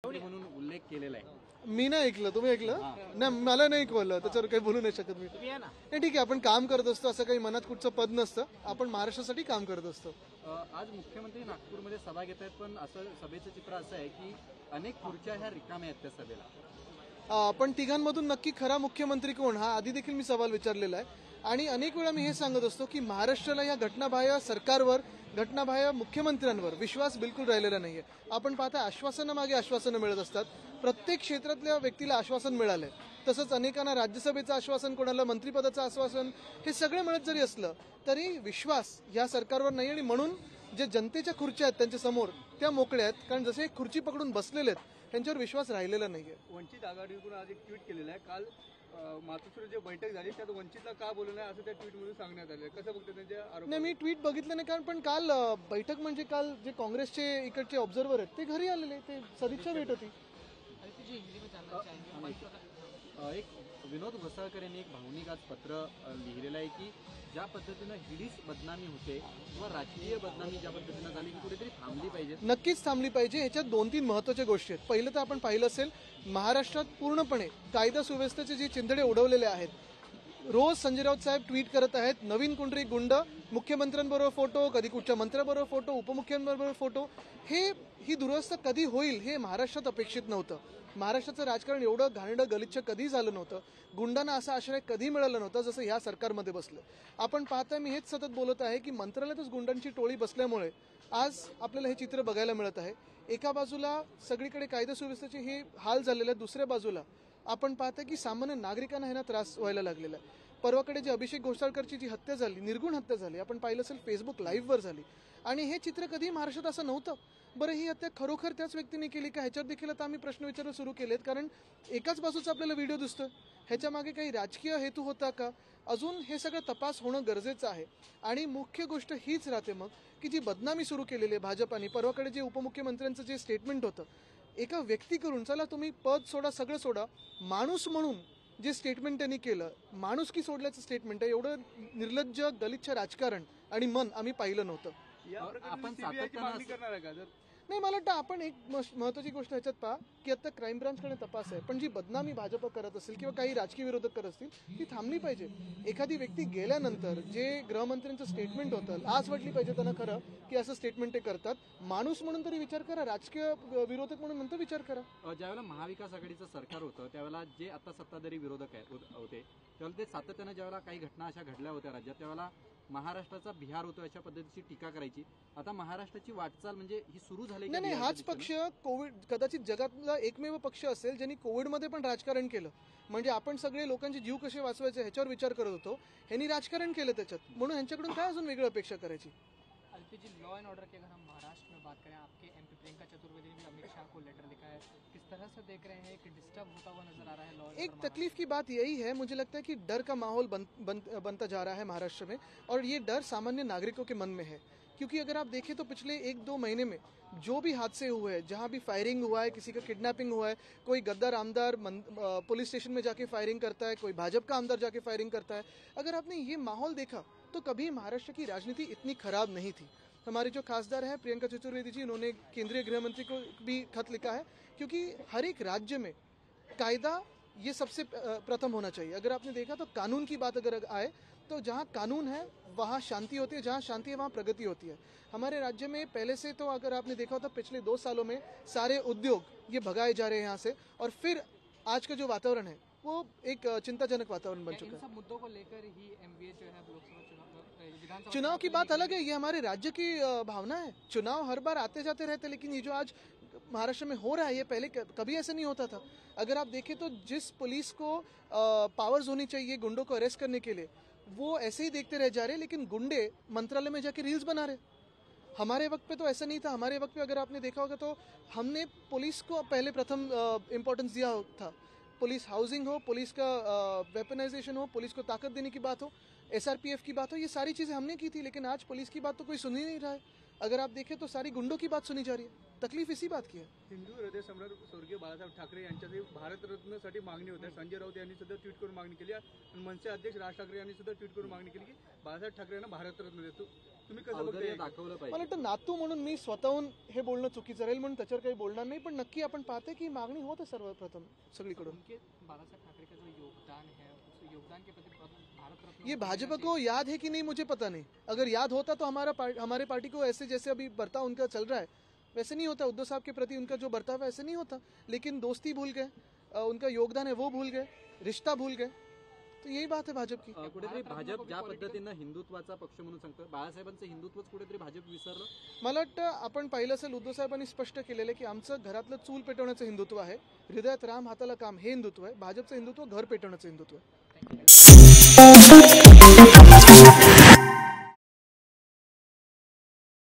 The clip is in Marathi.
म्हणून उल्लेख केलेला आहे। मी नाही ऐकलं, तुम्ही ऐकलं? नाही, मला नाही कळलं, त्याच्यावर काही बोलू नाही शकत मी। नाही, ठीक आहे, आपण काम करत असतो, असं काही मनात कुठचं पद नसतं, आपण महाराष्ट्रासाठी काम करत असतो। आज मुख्यमंत्री नागपूरमध्ये सभा घेत आहेत, पण असं सभेचं चित्र असं आहे की अनेक खुर्च्या ह्या रिकाम्या आहेत त्या सभेला। पण तिघांमधून नक्की खरा मुख्यमंत्री कोण, हा आधी देखील मी सवाल विचारलेला आहे आणि अनेक वेळा मी हे सांगत असतो की महाराष्ट्राला या घटनाबाह्य सरकारवर, घटनाबाह्य मुख्यमंत्र्यांवर विश्वास बिलकुल राहिलेला नाहीये। आपण पाहता आश्वासनामागे आश्वासनं मिळत असतात, प्रत्येक क्षेत्रातल्या व्यक्तीला आश्वासन मिळालंय, तसंच अनेकांना राज्यसभेचं आश्वासन, कोणाला मंत्रिपदाचं आश्वासन, हे सगळं मिळत जरी असलं तरी विश्वास या सरकारवर नाही आणि म्हणून जे जनतेच्या खुर्च्या आहेत त्यांच्या समोर त्या मोकळ्या आहेत, कारण जसे खुर्ची पकडून बसलेले आहेत त्यांच्यावर विश्वास राहिलेला नाहीये। वंचित आघाडीकडून आज एक ट्विट केलेलं आहे, काल मातोश्री जे बैठक झाली त्यात वंचितला का बोलू नये असं त्या ट्विटमधून सांगण्यात आलं। कसं बघतं त्यांचे आरोप? नाही, मी ट्विट बघितलं नाही, कारण पण काल बैठक म्हणजे काल जे काँग्रेसचे इकडचे ऑब्झर्वर आहेत ते घरी आलेले, ते सदिच्छा भेट होती। एक विनोद घोसाळकर यांनी एक भावनिक आज पत्र लिहिलेलं आहे की ज्या पद्धतीनं हिडीस बदनामी होते किंवा राजकीय बदनामी ज्या पद्धतीनं झाली ती कुठेतरी थांबली पाहिजे। नक्कीच थांबली पाहिजे। ह्याच्यात 2-3 महत्त्वाच्या गोष्टी आहेत। पहिलं तर आपण पाहिलं असेल, महाराष्ट्रात पूर्णपणे कायदा सुव्यवस्थेचे जे चिंधडे उडवलेले आहेत, रोज संजय राऊत साहेब ट्विट करत आहेत, नवीन कोणतरी गुंड मुख्यमंत्र्यांबरोबर फोटो, कधी कुठच्या मंत्र्याबरोबर फोटो, उपमुख्यमंत्र्यांबरोबर फोटो, ही दुरवस्था कधी होईल हे महाराष्ट्रात अपेक्षित नव्हतं। महाराष्ट्राचं राजकारण एवढं घाणेरडं गलिच्छ कधी झालं नव्हतं, गुंडांना असा आश्रय कधी मिळाला नव्हता जसं ह्या सरकारमध्ये बसलं। आपण पाहता, मी हेच सतत बोलत आहे की मंत्रालयातच गुंडांची टोळी बसल्यामुळे आज आपल्याला हे चित्र बघायला मिळत आहे। एका बाजूला सगळीकडे कायदा सुव्यवस्थेचे हे हाल झालेले आहेत, दुसऱ्या बाजूला आपण पाहता की सामान्य नागरिकांना ह्यांना त्रास व्हायला लागलेला आहे। परवाकडे जे अभिषेक घोसाळकरची जी हत्या झाली, निर्गुण हत्या झाली, आपण पाहिलं असेल फेसबुक लाईव्हवर झाली, आणि हे चित्र कधी महाराष्ट्रात असं नव्हतं। बरं, ही हत्या खरोखर त्याच व्यक्तीने केली का, ह्याच्यावर देखील आता आम्ही प्रश्न विचारायला सुरू केलेत, कारण एकाच बाजूचा आपल्याला व्हिडिओ दिसतोय, ह्याच्या मागे काही राजकीय हेतू होता का, अजून हे सगळं तपास होणं गरजेचं आहे। आणि मुख्य गोष्ट हीच राहते मग की जी बदनामी सुरू केलेली आहे भाजपाने, परवाकडे जे उपमुख्यमंत्र्यांचं जे स्टेटमेंट होतं, एका व्यक्ती करून, चला तुम्ही पद सोडा, सगळं सोडा, माणूस म्हणून जे स्टेटमेंट त्यांनी केलं, माणुसकी सोडल्याचं स्टेटमेंट आहे, एवढं निर्लज्ज गलिच्छ राजकारण आणि मन आम्ही पाहिलं नव्हतं। आपण मागणी करणार आहे का? जर नाही, मला वाटतं आपण एक महत्त्वाची गोष्ट ह्याच्यात पहा की आता क्राईम ब्रांचकडे तपास आहे, पण जी बदनामी भाजप करत असेल किंवा काही राजकीय विरोधक करत असतील ती थांबली पाहिजे। एखादी व्यक्ती गेल्यानंतर जे गृहमंत्र्यांचं स्टेटमेंट होतं, लाज वाटली पाहिजे त्यांना खरं की असं स्टेटमेंट ते करतात। माणूस म्हणून तरी विचार करा, राजकीय विरोधक म्हणून नंतर विचार करा। ज्यावेळेला महाविकास आघाडीचं सरकार होतं त्यावेळेला जे आता सत्ताधारी विरोधक होते त्यावेळेला ते सातत्यानं ज्यावेळेला काही घटना अशा घडल्या होत्या राज्यात, त्यावेळेला महाराष्ट्राचा बिहार होतो अशा पद्धतीची टीका करायची। आता महाराष्ट्राची वाटचाल म्हणजे ही सुरू झाली? नाही, हाच पक्ष कोविड, कदाचित जगातला एकमेव पक्ष असेल ज्यांनी कोविडमध्ये पण राजकारण केलं। म्हणजे आपण सगळे लोकांचे जीव कसे वाचवायचे ह्याच्यावर विचार करत होतो, ह्यांनी राजकारण केलं त्याच्यात, म्हणून ह्यांच्याकडून काय अजून वेगळी अपेक्षा करायची। जी लॉ एंड ऑर्डर की अगर हम महाराष्ट्र में बात करें, आपके एमपी प्रियंका चतुर्वेदी ने भी अमित शाह को लेटर लिखा है, किस तरह से देख रहे हैं कि डिस्टर्ब होता हुआ नजर आ रहा है लॉ? एक तकलीफ की बात यही है, मुझे लगता है कि डर का माहौल बनता जा रहा है महाराष्ट्र में, और ये डर सामान्य नागरिकों के मन में है। क्योंकि अगर आप देखें तो पिछले 1-2 महीने में जो भी हादसे हुए हैं, जहाँ भी फायरिंग हुआ है, किसी का किडनैपिंग हुआ है, कोई गद्दार आमदार पुलिस स्टेशन में जाके फायरिंग करता है, कोई भाजपा का आमदार जाके फायरिंग करता है, अगर आपने ये माहौल देखा तो कभी महाराष्ट्र की राजनीति इतनी खराब नहीं थी। हमारे जो खासदार है प्रियंका चतुर्वेदी जी, उन्होंने केंद्रीय गृह मंत्री को भी खत लिखा है, क्योंकि हर एक राज्य में कायदा ये सबसे प्रथम होना चाहिए। अगर आपने देखा तो कानून की बात अगर आए तो जहाँ कानून है वहाँ शांति होती है, जहाँ शांति है वहाँ प्रगति होती है। हमारे राज्य में पहले से तो अगर आपने देखा हो तो पिछले 2 सालों में सारे उद्योग ये भगाए जा रहे हैं यहाँ से, और फिर आज का जो वातावरण है वो एक चिंताजनक वातावरण बन चुका है। सब मुद्दों को लेकर ही एमवीए जो है लोकसभा विधानसभा चुनाव की बात अलग है, ये हमारे राज्य की भावना है। चुनाव हर बार आते जाते रहते, लेकिन ये जो आज महाराष्ट्र में हो रहा है ये पहले कभी ऐसा नहीं होता था। अगर आप देखें तो जिस पुलिस को पावर्स होनी चाहिए गुंडों को अरेस्ट करने के लिए, वो ऐसे ही देखते रह जा रहे, लेकिन गुंडे मंत्रालय में जाके रील्स बना रहे। हमारे वक्त पे तो ऐसा नहीं था। हमारे वक्त पे अगर आपने देखा होगा तो हमने पुलिस को पहले प्रथम इम्पोर्टेंस दिया था। पुलिस हाउसिंग हो, पुलिस का वेपनाइजेशन हो, पुलिस को ताकत देने की बात हो, SRPF की बात हो, ये सारी चीज़ें हमने की थी, लेकिन आज पुलिस की बात तो कोई सुन ही नहीं रहा है। अगर आप देखें तो सारी गुंडों की बात सुनी जा रही है। तकलीफ इसी बात की है। हिंदू हृदय सम्राट स्वर्गीय बाळासाहेब ठाकरे यांच्यासाठी भारतरत्नसाठी मागणी होते. संजय राऊत यांनी सुद्धा ट्विट करून मागणी केली आणि मनसे अध्यक्ष राज ठाकरे यांनी सुद्धा ट्विट करून मागणी केली की बाळासाहेब ठाकरे यांना भारतरत्न देतो. तुम्ही कसं औदार्य बघताय? दाखवलं मला पाहिजे. वाटतं नातू म्हणून मी स्वतःहून हे बोलणं चुकीचं राहील म्हणून त्याच्यावर काही बोलणार नाही, पण नक्की आपण पाहते की मागणी होते सर्वप्रथम सगळीकडून। उनके बाळासाहेब ठाकरे का जो योगदान है उस योगदान के प्रति भारत रत्न ये भाजपा को याद है कि नहीं मुझे पता नहीं। अगर याद होता तो हमारे पार्टी को ऐसे जैसे अभी बर्ताव उनका चल रहा है वैसे नहीं होता। उद्धव साहब के प्रति उनका जो बर्ताव है ऐसे नहीं होता, लेकिन दोस्ती भूल गए, उनका योगदान है वो भूल गए, रिश्ता भूल गए। तो यही बात है भाजप की। कुठेतरी भाजप ज्या पद्धतीनं हिंदुत्वाचा पक्ष म्हणून सांगतो, बाळासाहेबांचं हिंदुत्वच कुठेतरी भाजप विसरलं. मला वाटतं आपण पाहिलं असेल उद्धव साहेबांनी स्पष्ट केलेलं आहे की आमचं घरातलं चूल पेटवण्याचं हिंदुत्व आहे, हृदयात राम हाताला काम हे हिंदुत्व आहे। भाजपचं हिंदुत्व घर पेटवण्याचं हिंदुत्व आहे। थँक्यू.